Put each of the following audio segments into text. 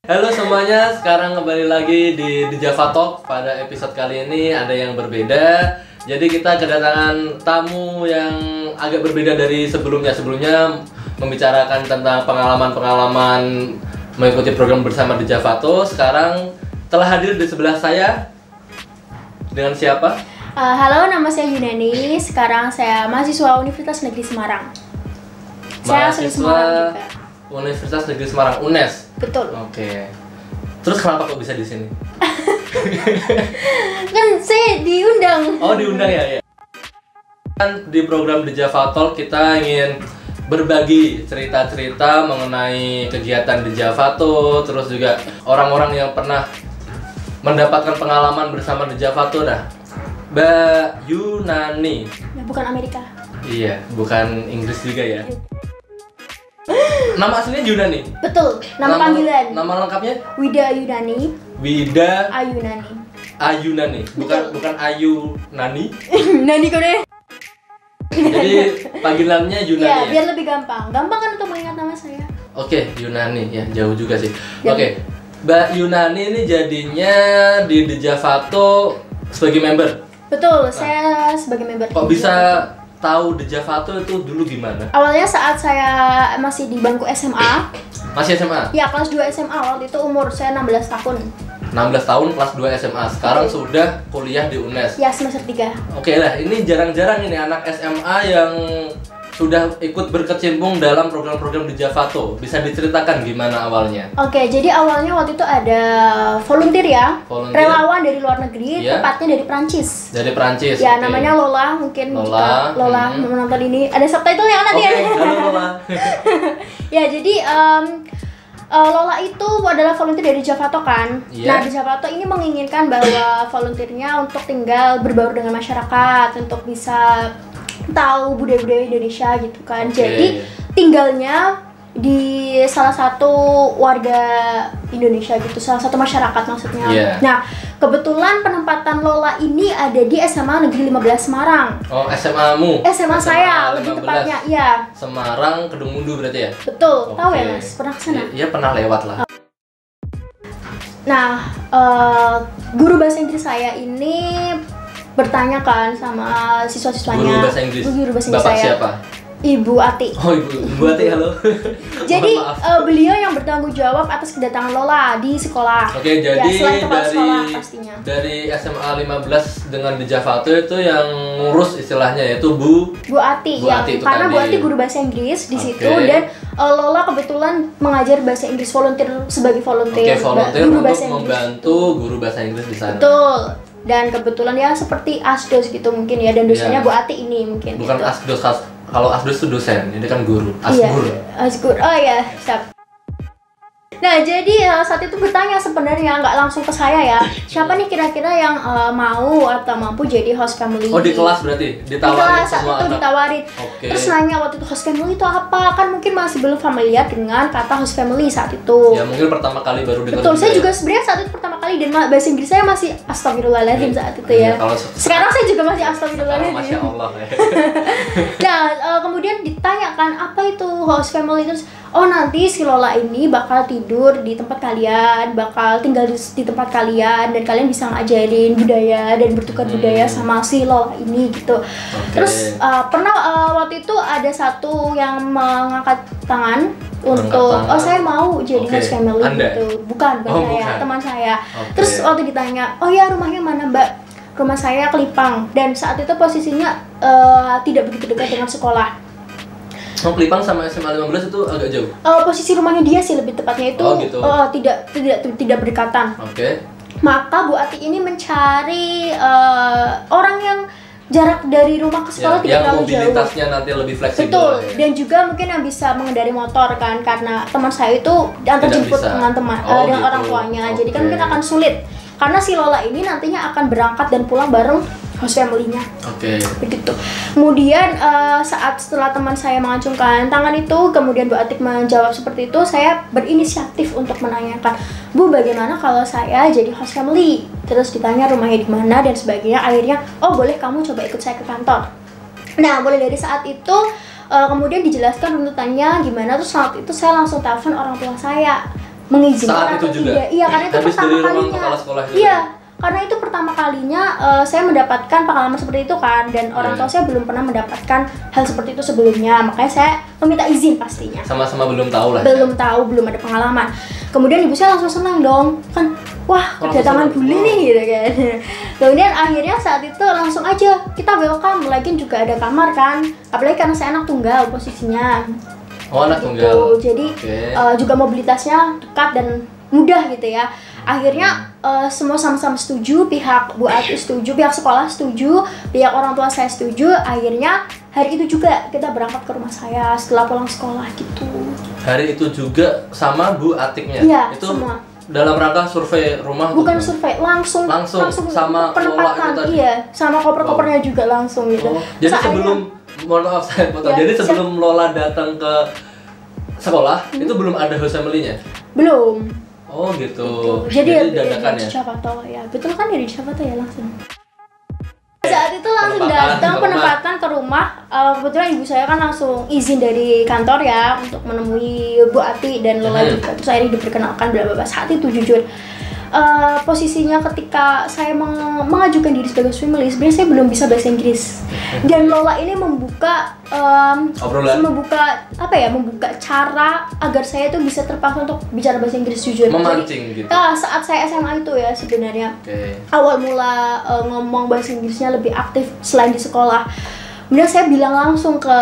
Halo semuanya, sekarang kembali lagi di The Java Talk. Pada episode kali ini ada yang berbeda. Jadi kita kedatangan tamu yang agak berbeda dari sebelumnya. Sebelumnya membicarakan tentang pengalaman-pengalaman mengikuti program bersama The Java Talk. Sekarang telah hadir di sebelah saya. Dengan siapa? Halo, nama saya Yunani. Sekarang saya mahasiswa Universitas Negeri Semarang. Saya asli Semarang juga. Universitas Negeri Semarang, UNES. Betul. Oke. Terus kenapa kok bisa di sini? Kan saya diundang. Oh, diundang ya. Kan di program The Java Talk kita ingin berbagi cerita-cerita mengenai kegiatan The Java Talk, terus juga orang-orang yang pernah mendapatkan pengalaman bersama The Java Talk. Dah, Mbak Yunani. Ya, bukan Amerika. Iya, bukan Inggris juga ya. Nama aslinya Yunani? Betul, nama panggilan. Nama lengkapnya? Wida Yunani. Wida Ayunani. Ayunani, bukan Ayu Nani. Nani kone. Jadi panggilannya Yunani Ya, ya? biar lebih gampang. Gampang kan untuk mengingat nama saya. Oke, Yunani ya, jauh juga sih. Ya. Oke, Mbak Yunani ini jadinya di The Java Talk sebagai member. Betul, saya sebagai member. Kok bisa tahu The Java Talk itu dulu gimana? Awalnya saat saya masih di bangku SMA. Masih SMA? Ya, kelas 2 SMA. Waktu itu umur saya 16 tahun. 16 tahun kelas 2 SMA. Sekarang sudah kuliah di UNES. Ya, semester 3. Oke lah, ini jarang-jarang ini anak SMA yang sudah ikut berkecimpung dalam program-program di Java Talk. Bisa diceritakan gimana awalnya? Oke, jadi awalnya waktu itu ada volunteer ya, Volunteer. relawan dari luar negeri, Iya. tepatnya dari Prancis. Dari Perancis. Ya, oke. namanya Lola, mungkin Lola, jika Lola menonton ini, ada subtitlenya nanti Oke, ya. halo Lola. Ya, jadi Lola itu adalah volunteer dari Java Talk kan. Iya. Nah, di Java Talk ini menginginkan bahwa volunteernya untuk tinggal berbaur dengan masyarakat, untuk bisa tahu budaya-budaya Indonesia gitu kan. Oke. Jadi tinggalnya di salah satu warga Indonesia gitu, salah satu masyarakat maksudnya. Iya. Nah, kebetulan penempatan Lola ini ada di SMA Negeri 15 Semarang. Oh, SMA-mu? SMA saya lebih 15. tepatnya, iya. Semarang, Kedung Mundu berarti ya? Betul, tahu Oke. ya Mas? Pernah kesana? Iya, pernah lewat lah. Nah, guru bahasa Inggris saya ini bertanya kan sama siswa-siswanya. Guru bahasa Inggris? Guru bahasa Inggris Bapak saya. siapa? Ibu Ati. Oh, Ibu Ati, halo. Jadi Mohon maaf. beliau yang bertanggung jawab atas kedatangan Lola di sekolah. Oke, jadi ya, selain kepala dari sekolah pastinya. dari SMA 15 dengan The Java Talk itu yang ngurus istilahnya yaitu Bu Ati, Bu yang Ati itu karena Bu tadi. Ati guru bahasa Inggris di situ, Oke. dan Lola kebetulan mengajar bahasa Inggris volunteer sebagai volunteer, Oke, volunteer guru untuk bahasa Inggris. membantu guru bahasa Inggris di sana. Betul. Dan kebetulan ya seperti asdos gitu mungkin ya, dan dosennya Iya. Bu Ati ini mungkin. Bukan gitu. asdos, kalau asdos itu dosen, ini kan guru. Iya, Asgur. Asgur. Oh ya, siap. Nah, jadi saat itu bertanya sebenarnya nggak langsung ke saya ya. Siapa nih kira-kira yang mau atau mampu jadi host family? Oh, di kelas berarti Di ditawarin kelas saat semua itu anak. ditawarin. Oke. Terus nanya waktu itu host family itu apa? Kan mungkin masih belum familiar dengan kata host family saat itu. Ya mungkin pertama kali baru dengar. Betul, saya ya. juga sebenarnya saat itu pertama kali, dan bahasa Inggris saya masih astagfirullahaladzim saat itu ya. Iya, kalau Sekarang saya juga masih Masya astagfirullahaladzim. Allah ya. Nah, kemudian ditanyakan apa itu host family, terus oh nanti si Lola ini bakal tidur di tempat kalian, bakal tinggal di tempat kalian, dan kalian bisa ngajarin budaya dan bertukar budaya sama si Lola ini gitu. Terus pernah waktu itu ada satu yang mengangkat tangan untuk tangan. oh saya mau jadi Oke. host family Anda? gitu. Bukan, Oh, saya, bukan. teman saya. Oke. Terus waktu ditanya, "Oh ya, rumahnya mana, Mbak?" Rumah saya Kelipang, dan saat itu posisinya tidak begitu dekat dengan sekolah. Oh, Kelipang sama SMA 15 itu agak jauh. Posisi rumahnya dia sih lebih tepatnya itu Oh, gitu. tidak berdekatan. Oke. Maka Bu Ati ini mencari orang yang jarak dari rumah ke sekolah tidak yang terlalu jauh. mobilitasnya nanti lebih fleksibel. Betul, ya. dan juga mungkin yang bisa mengendari motor kan, karena teman saya itu diantar Tidak jemput bisa. dengan teman Oh, dengan gitu. orang tuanya. Jadi kan Oke. mungkin akan sulit. Karena si Lola ini nantinya akan berangkat dan pulang bareng host family-nya. Oke. Begitu. Kemudian saat setelah teman saya mengacungkan tangan itu, kemudian Bu Atik menjawab seperti itu, saya berinisiatif untuk menanyakan, "Bu, bagaimana kalau saya jadi host family?" Terus ditanya rumahnya di mana dan sebagainya. Akhirnya, "Oh, boleh, kamu coba ikut saya ke kantor." Nah, mulai dari saat itu kemudian dijelaskan tuntutannya gimana. Terus saat itu saya langsung telepon orang tua saya. mengizinkan Saat atau itu juga? tidak. Iya, karena itu Habis pertama dari ruang kalinya. kepala sekolah itu Iya, ya? karena itu pertama kalinya saya mendapatkan pengalaman seperti itu kan, dan orang Iya. tua saya belum pernah mendapatkan hal seperti itu sebelumnya, makanya saya meminta izin pastinya. Sama-sama belum tahu lah. Belum tahu, belum ada pengalaman. Kemudian ibu saya langsung senang dong, kan wah Oh, kedatangan langsung bule senang. nih gitu kan. Kemudian akhirnya saat itu langsung aja kita welcome, lagian juga ada kamar kan, apalagi karena saya anak tunggal posisinya. Oh, anak Gitu. tunggal. Jadi Oke. juga mobilitasnya dekat dan mudah gitu ya. Akhirnya semua sama-sama setuju, pihak Bu Ati setuju, pihak sekolah setuju, pihak orang tua saya setuju. Akhirnya hari itu juga kita berangkat ke rumah saya setelah pulang sekolah gitu. Hari itu juga sama Bu Atiknya. Iya, Itu semua. dalam rangka survei rumah. atau Bukan gimana? survei, langsung sama Lola itu tadi? iya, sama koper-kopernya juga langsung gitu. Oh, jadi Saatnya- sebelum, mohon maaf saya potong. Ya, Jadi sebelum Lola datang ke sekolah, itu belum ada host family-nya? belum. Oh gitu. Jadi dadakan dari ya? Jakarta ya. Betul kan dari Jakarta ya langsung. Saat itu langsung Penempatan datang ke penempatan ke rumah. Kebetulan ibu saya kan langsung izin dari kantor ya untuk menemui Bu Ati dan Lola juga. Terus akhirnya diperkenalkan bla bla bla. Saat itu jujur posisinya ketika saya mengajukan diri sebagai family, sebenarnya saya belum bisa bahasa Inggris. Dan Lola ini membuka Obrolan? membuka cara agar saya tuh bisa terpaksa untuk bicara bahasa Inggris jujur. Memancing Jadi, gitu. saat saya SMA itu ya sebenarnya Oke. awal mula ngomong bahasa Inggrisnya lebih aktif selain di sekolah. Kemudian saya bilang langsung ke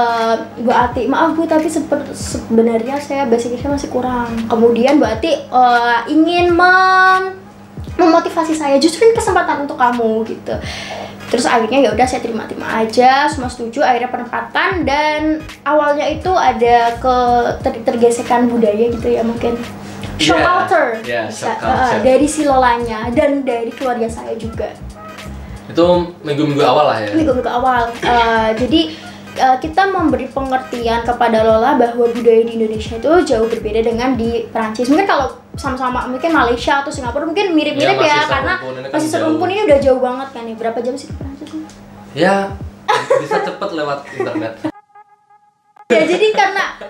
Ibu Ati, maaf Bu, tapi sebenarnya saya bahasa Inggrisnya masih kurang. Kemudian Bu Ati ingin memotivasi saya, justru ini kesempatan untuk kamu gitu. Terus akhirnya ya udah saya terima aja, semua setuju. Akhirnya penempatan, dan awalnya itu ada tergesekan budaya gitu ya mungkin. Shock Yeah, culture, yeah, bisa, shock culture. dari si Lolanya dan dari keluarga saya juga. Itu minggu-minggu awal lah ya? Minggu-minggu awal. Jadi kita memberi pengertian kepada Lola bahwa budaya di Indonesia itu jauh berbeda dengan di Perancis. Mungkin kalau sama-sama mungkin Malaysia atau Singapura mungkin mirip-mirip Ya, ya, masih karena serumpun, ini kan masih serumpun, jauh. ini udah jauh banget kan nih. Berapa jam sih di Perancis? Ya, bisa cepet lewat internet. Ya jadi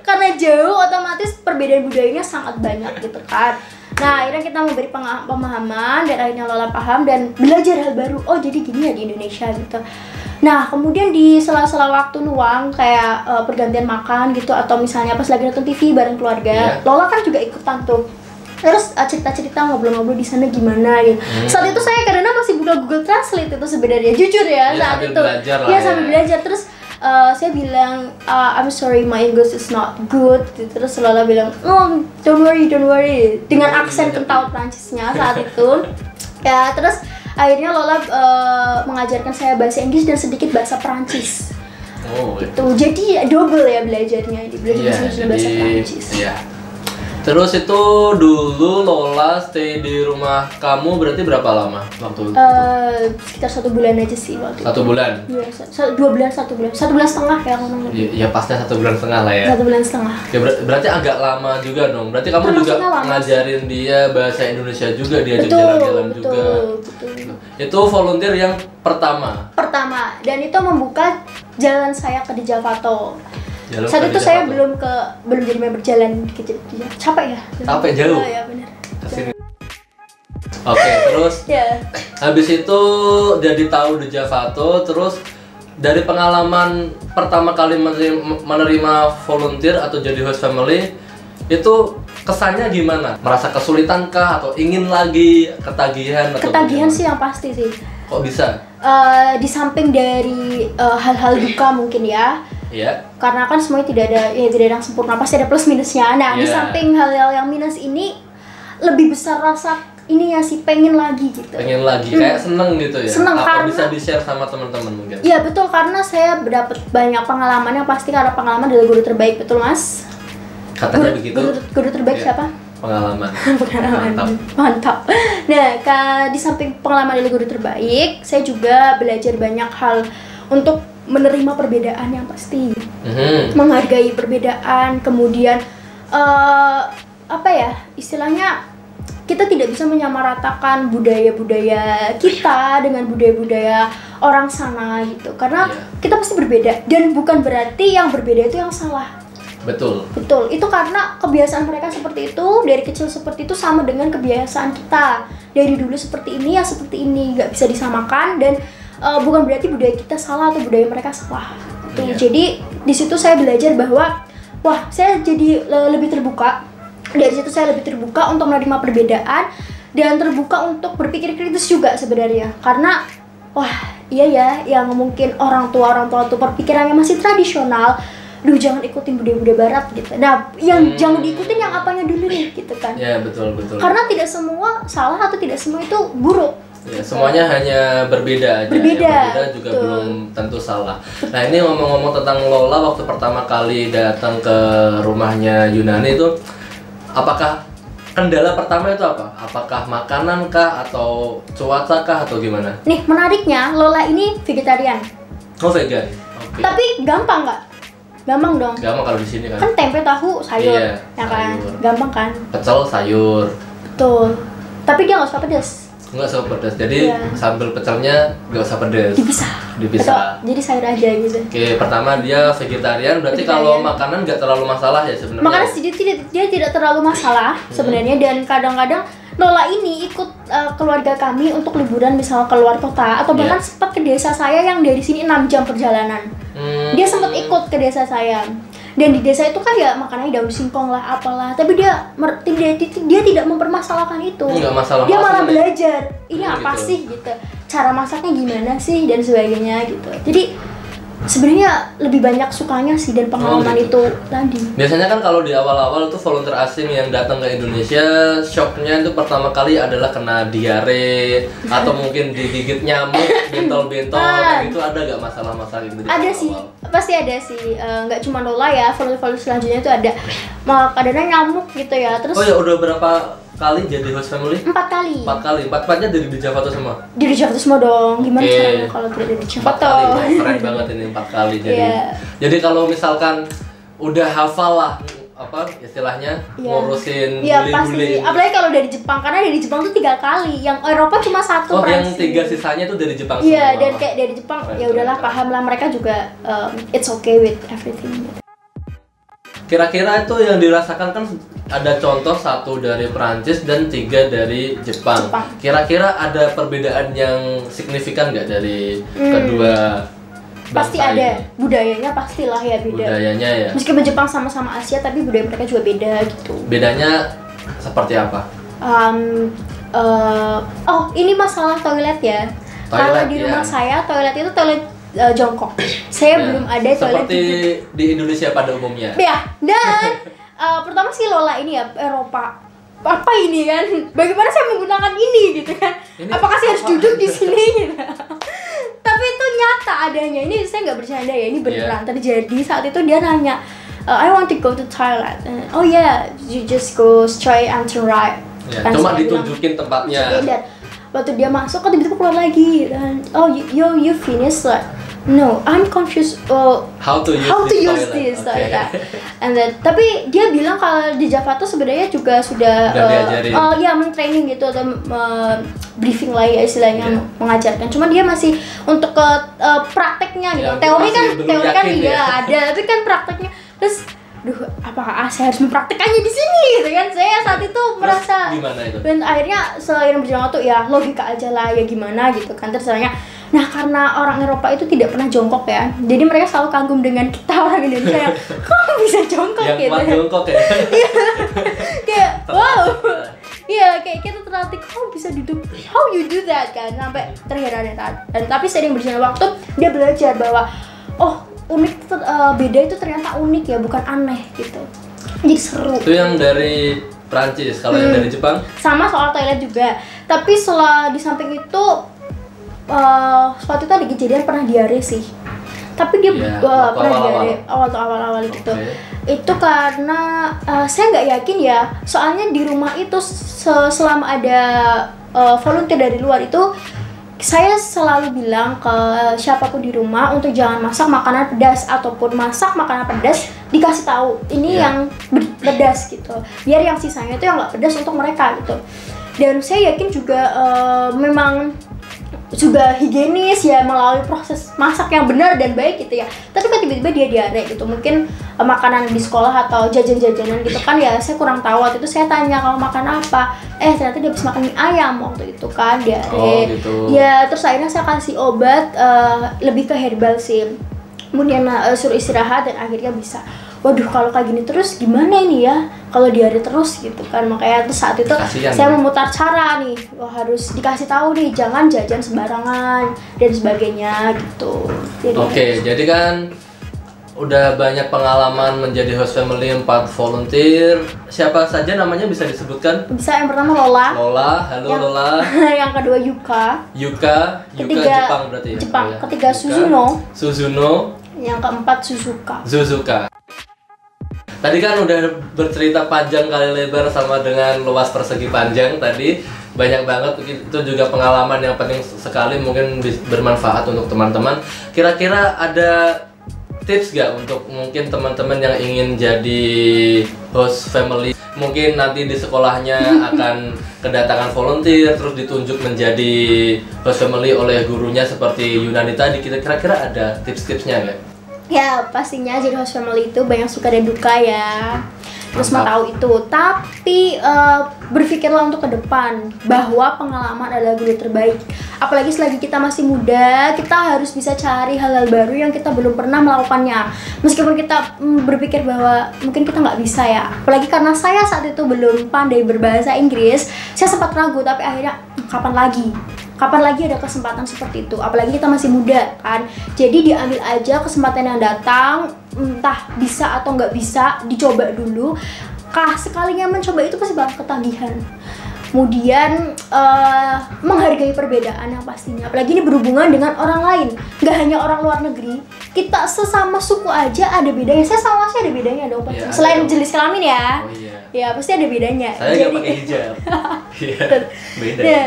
karena jauh, otomatis perbedaan budayanya sangat banyak gitu kan. Nah akhirnya kita memberi pemahaman, dan akhirnya Lola paham dan belajar hal baru. Oh jadi gini ya di Indonesia gitu. Nah kemudian di sela-sela waktu luang kayak pergantian makan gitu, atau misalnya pas lagi nonton TV bareng keluarga, Lola kan juga ikutan tuh. Terus cerita-cerita, ngobrol-ngobrol di sana gimana gitu. Saat itu saya karena masih buka Google Translate itu sebenarnya, jujur ya, Ya, saat sambil itu. belajar lah Iya, ya. sambil belajar. Terus saya bilang, I'm sorry my English is not good. Terus Lola bilang, oh don't worry dengan aksen kental Prancisnya saat itu. Ya terus akhirnya Lola mengajarkan saya bahasa Inggris dan sedikit bahasa Perancis. Oh, Tuh jadi double ya belajarnya, belajar bahasa Inggris dan bahasa Perancis. Iya. Terus itu dulu Lola stay di rumah kamu berarti berapa lama waktu itu? Sekitar 1 bulan aja sih waktu itu. 1 bulan? Iya, 2 bulan, 1 bulan, 1 bulan setengah ya ngomongnya. Ya pasnya 1 bulan setengah lah ya. 1 bulan setengah. Ya berarti agak lama juga dong. Berarti kamu Termasuk juga lama ngajarin dia bahasa Indonesia juga, diajak Betul, jalan-jalan juga. betul. Itu volunteer yang pertama. Dan itu membuka jalan saya ke di Javato. Jalan Saat ke itu di saya Javato. belum jadi member jalan ke capek ya. Capek jauh. Oh, ya benar. Kesini. Oke, terus Ya. habis itu jadi tahu di Javato, terus dari pengalaman pertama kali menerima volunteer atau jadi host family itu kesannya gimana? Merasa kesulitan kah atau ingin lagi, ketagihan atau Ketagihan gimana? sih yang pasti sih. Kok bisa? Di samping dari hal-hal duka mungkin ya, Iya. karena kan semuanya tidak ada yang sempurna, pasti ada plus minusnya. Nah di Yeah. samping hal-hal yang minus ini, lebih besar rasa ini ya sih, pengen lagi gitu. Pengen lagi, kayak seneng gitu ya? Seneng Apa karena- bisa di-share sama teman-teman mungkin? Iya betul, karena saya dapat banyak pengalaman yang pasti, karena pengalaman adalah guru terbaik, betul mas? Katanya begitu. Guru terbaik Iya. siapa? Pengalaman. Pengalaman. Mantap. Mantap. Nah, di samping pengalaman dari guru terbaik, saya juga belajar banyak hal untuk menerima perbedaan yang pasti, menghargai perbedaan, kemudian apa ya istilahnya, kita tidak bisa menyamaratakan budaya-budaya kita dengan budaya-budaya orang sana gitu, karena Iya. kita pasti berbeda, dan bukan berarti yang berbeda itu yang salah. Betul. Betul, itu karena kebiasaan mereka seperti itu, dari kecil seperti itu sama dengan kebiasaan kita. Dari dulu seperti ini ya seperti ini, nggak bisa disamakan dan bukan berarti budaya kita salah atau budaya mereka salah. Tuh, Iya. jadi di situ saya belajar bahwa wah, saya jadi lebih terbuka. Dari situ saya lebih terbuka untuk menerima perbedaan dan terbuka untuk berpikir kritis juga sebenarnya. Karena wah, iya ya, yang mungkin orang tua tuh berpikirannya masih tradisional. Duh, jangan ikutin budaya-budaya barat gitu. Nah, yang jangan diikutin yang apanya dulu nih gitu kan. Ya, betul. Karena tidak semua salah atau tidak semua itu buruk. Ya, semuanya hanya berbeda aja. Berbeda, Yang berbeda juga betul. belum tentu salah. Nah, ini ngomong-ngomong tentang Lola, waktu pertama kali datang ke rumahnya Yunani itu, apakah kendala pertama itu apa? Apakah makanan kah atau cuaca kah atau gimana? Nih, menariknya Lola ini vegetarian. Oh, vegan. Oke. Tapi gampang nggak? Gampang dong. Gampang kalau di sini kan. Kan tempe tahu sayur, Iya, ya kan? sayur. Gampang kan? Pecel sayur. Betul. Tapi dia nggak suka pedas. Enggak suka pedas. Jadi Iya. sambal pecelnya nggak usah pedas. Dipisah. Atau jadi sayur aja gitu. Oke, pertama dia vegetarian, berarti Vegetarian. kalau makanan nggak terlalu masalah ya sebenarnya. Makanya dia tidak terlalu masalah sebenarnya, dan kadang-kadang Lola ini ikut keluarga kami untuk liburan misal keluar kota atau bahkan Iya. sempat ke desa saya yang dari sini 6 jam perjalanan. Dia sempat ikut ke desa saya. Dan di desa itu kan ya makanannya daun singkong lah apalah, tapi dia tidak mempermasalahkan itu. Nggak masalah. Dia malah Masalah. belajar ini Hmm, apa gitu. sih gitu, cara masaknya gimana sih dan sebagainya gitu. Jadi sebenarnya lebih banyak sukanya sih dan pengalaman gitu. itu tadi. Biasanya kan kalau di awal-awal tuh volunteer asing yang datang ke Indonesia, shocknya itu pertama kali adalah kena diare atau mungkin digigit nyamuk, bentol-bentol, kayak gitu. Ada nggak masalah-masalah gitu? di Ada awal-awal? sih, pasti ada sih. Nggak cuma Lola ya, volunteer selanjutnya itu ada. Kadang nyamuk gitu ya. Terus Oh ya, udah berapa kali jadi host family? 4 kali. 4 kali, 4-4-nya dari di Java tuh semua? Di Jakarta semua dong. Gimana Oke. caranya kalau tidak ada di 4 Jakarta? kali, wah, keren banget ini 4 kali jadi. Iya. Jadi kalau misalkan udah hafal lah apa istilahnya Iya. ngurusin Iya pasti. bule-bule. Apalagi kalau dari Jepang, karena dari Jepang tuh 3 kali. Yang Eropa cuma 1. Oh, yang Prancis. 3 sisanya tuh dari Jepang Iya, semua. dan kayak dari Jepang Keren, ya udahlah, keren. paham lah, mereka juga it's okay with everything. Kira-kira itu yang dirasakan kan ada contoh 1 dari Prancis dan 3 dari Jepang. Jepang. Kira-kira ada perbedaan yang signifikan nggak dari kedua Pasti bangsa ada. ini? Budayanya pastilah ya beda. Budayanya ya. Meskipun Jepang sama-sama Asia, tapi budaya mereka juga beda gitu. Bedanya seperti apa? Ini masalah toilet ya. Kalau Toilet, di ya. rumah saya toilet itu toilet jongkok. Saya Ya, belum ada toilet seperti duduk. di Indonesia pada umumnya. Ya, dan pertama sih Lola ini ya Eropa. Apa ini kan? Bagaimana saya menggunakan ini gitu kan? Ini Apakah saya harus apa? duduk di sini gitu? Tapi itu nyata adanya. Ini saya nggak bercanda ya, ini beneran terjadi. Saat itu dia nanya, I want to go to toilet. Oh yeah, you just go straight and to right. Ya, Kan cuma saya bilang, ditunjukin tempatnya. dan waktu dia masuk kan tiba-tiba keluar lagi dan you finish like no, I'm confused How to use how to this use toilet. this Oke. toilet. And then tapi dia bilang kalau di Java tuh sebenarnya juga sudah Udah diajarin. ya men-training gitu atau briefing lah ya istilahnya, Iya. mengajarkan. Cuma dia masih untuk ke prakteknya gitu. Ya, Teori masih kan belum yakin iya ya. ada, tapi kan prakteknya terus apakah saya harus mempraktekannya di sini gitu kan. Saya saat itu Terus merasa gimana itu? dan akhirnya seiring berjalan waktu ya logika aja lah ya gimana gitu kan. Terus akhirnya nah karena orang Eropa itu tidak pernah jongkok ya, jadi mereka selalu kagum dengan kita orang Indonesia yang kok bisa jongkok Yang gitu. kuat jongkok ya. Kayak wow. Iya, kayak kita terlatih kok bisa duduk, how you do that kan, sampai terheran-heran. Dan tapi seiring berjalan waktu dia belajar bahwa oh unik beda itu ternyata unik ya, bukan aneh gitu. Jadi seru. Itu yang dari Prancis, kalau yang dari Jepang? Sama soal toilet juga. Tapi setelah di samping itu suatu itu ada kejadian pernah diare sih. Tapi dia Iya, pernah waktu diare awal-awal gitu. Oke. Itu karena saya nggak yakin ya. Soalnya di rumah itu selama ada volunteer dari luar itu saya selalu bilang ke siapapun di rumah untuk jangan masak makanan pedas, ataupun masak makanan pedas dikasih tahu ini Iya. yang pedas gitu, biar yang sisanya itu yang nggak pedas untuk mereka gitu. Dan saya yakin juga memang juga higienis ya, melalui proses masak yang benar dan baik gitu ya. Tapi kan tiba-tiba dia diare gitu, mungkin makanan di sekolah atau jajan-jajanan gitu kan ya, saya kurang tahu. Waktu itu saya tanya kalau makan apa, ternyata dia habis makan mie ayam waktu itu kan, diare. Oh gitu. Ya terus akhirnya saya kasih obat, lebih ke herbal sih, kemudian suruh istirahat dan akhirnya bisa. Waduh, kalau kayak gini terus gimana ini ya, kalau diare terus gitu kan. Makanya terus saat itu Kasian, saya ya? memutar cara nih, harus dikasih tahu nih, jangan jajan sembarangan dan sebagainya gitu. Oke, jadi kan udah banyak pengalaman menjadi host family 4 volunteer. Siapa saja namanya bisa disebutkan? Bisa, yang pertama Lola. Lola, halo Lola. Yang kedua Yuka. Yuka Ketiga Jepang berarti ya? Jepang. Oh, ya. Ketiga Yuka. Suzuno. Yang keempat Suzuka. Tadi kan udah bercerita panjang kali lebar sama dengan luas persegi panjang tadi. Banyak banget, itu juga pengalaman yang penting sekali, mungkin bermanfaat untuk teman-teman. Kira-kira ada tips gak untuk mungkin teman-teman yang ingin jadi host family? Mungkin nanti di sekolahnya akan kedatangan volunteer, terus ditunjuk menjadi host family oleh gurunya seperti Yunani tadi. Kira-kira ada tips-tipsnya gak? Ya pastinya jadi host family itu banyak suka dan duka ya. Terus mau tahu itu, tapi berpikirlah untuk ke depan bahwa pengalaman adalah guru terbaik. Apalagi selagi kita masih muda, kita harus bisa cari hal-hal baru yang kita belum pernah melakukannya. Meskipun kita berpikir bahwa mungkin kita nggak bisa ya. Apalagi karena saya saat itu belum pandai berbahasa Inggris, saya sempat ragu, tapi akhirnya kapan lagi ada kesempatan seperti itu, apalagi kita masih muda kan. Jadi diambil aja kesempatan yang datang, entah bisa atau nggak bisa, dicoba dulu. Sekalinya mencoba itu pasti bakal ketagihan. Kemudian menghargai perbedaan yang pastinya, apalagi ini berhubungan dengan orang lain, nggak hanya orang luar negeri. Kita sesama suku aja ada bedanya. Saya sama Masnya ada bedanya dong, ya, selain ada jenis kelamin ya. Oh, iya. Ya pasti ada bedanya. Saya nggak pakai hijab. Iya, beda. Ya,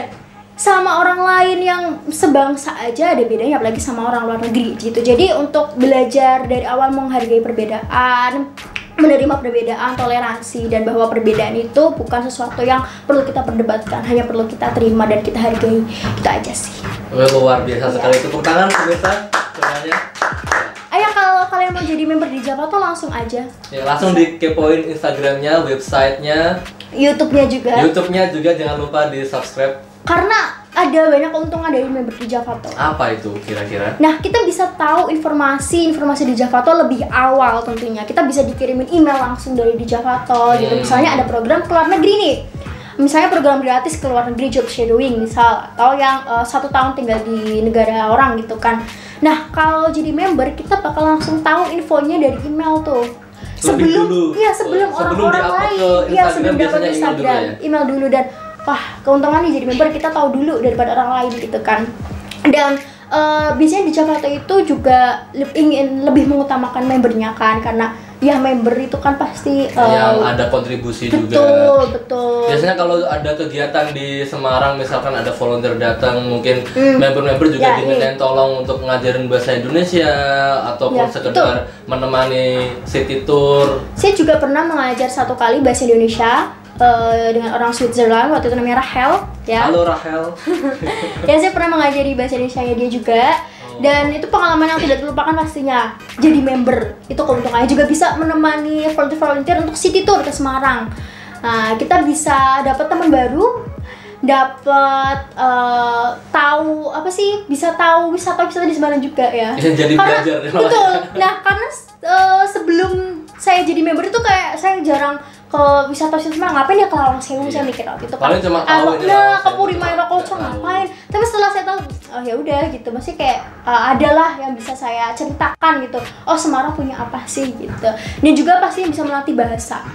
sama orang lain yang sebangsa aja ada bedanya, apalagi sama orang luar negeri gitu. Jadi untuk belajar dari awal menghargai perbedaan, menerima perbedaan, toleransi, dan bahwa perbedaan itu bukan sesuatu yang perlu kita perdebatkan, hanya perlu kita terima dan kita hargai. Itu aja sih. Luar biasa sekali. Tepuk tangan pemirsa semuanya. Ayo, kalau kalian mau jadi member di Javato langsung aja. Ya, langsung dikepoin Instagramnya, websitenya, YouTube-nya juga. YouTube-nya juga jangan lupa di subscribe. Karena ada banyak keuntungan dari member di Javato. Apa itu kira-kira? Nah, kita bisa tahu informasi di Javato lebih awal tentunya. Kita bisa dikirimin email langsung dari di Javato gitu. Misalnya ada program ke luar negeri nih. Misalnya program gratis ke luar negeri, job shadowing misal, atau yang 1 tahun tinggal di negara orang gitu kan. Nah, kalau jadi member kita bakal langsung tahu infonya dari email tuh. Sebelum orang-orang lain, sebelum dapat Instagram, email dulu. Dan wah, keuntungannya jadi member kita tahu dulu daripada orang lain gitu kan. Dan biasanya di Javato itu juga ingin lebih mengutamakan membernya kan, karena ya member itu kan pasti yang ada kontribusi juga. Betul. Biasanya kalau ada kegiatan di Semarang, misalkan ada volunteer datang, mungkin member-member juga dimintain tolong untuk ngajarin bahasa Indonesia ataupun sekedar menemani city tour. Saya juga pernah mengajar 1 kali bahasa Indonesia dengan orang Switzerland, waktu itu namanya Rahel ya. Halo Rahel. Ya, saya pernah mengajari bahasa Indonesia dia juga. Dan itu pengalaman yang tidak terlupakan pastinya. Jadi member itu keuntungannya juga bisa menemani volunteer untuk city tour ke Semarang. Nah, kita bisa dapat teman baru, dapat tahu apa sih, bisa tahu wisata-wisata di Semarang juga ya. Jadi belajar. Betul. Nah, karena sebelum saya jadi member itu kayak saya jarang ke wisata-wisata Semarang. Ngapain ya ke Lawang Sewu, saya mikir waktu itu kan. Paling cuma tahu ke Puri Mairoko ngapain. Tapi setelah saya tahu, oh ya udah gitu. Masih kayak adalah yang bisa saya ceritakan gitu. Oh, Semarang punya apa sih gitu. Dan juga pasti bisa melatih bahasa.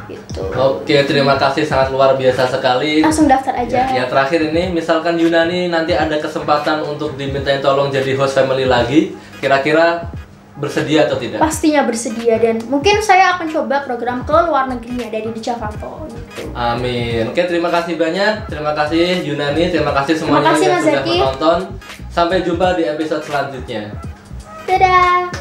Gitu. Oke, terima kasih, sangat luar biasa sekali. Langsung daftar aja. Ya, terakhir ini misalkan Yunani nanti ada kesempatan untuk dimintain tolong jadi host family lagi, kira-kira bersedia atau tidak? Pastinya bersedia, dan mungkin saya akan coba program ke luar negerinya dari di Javato gitu. Amin. Oke, terima kasih banyak. Terima kasih Yunani, terima kasih semuanya yang sudah menonton. Sampai jumpa di episode selanjutnya. Dadah.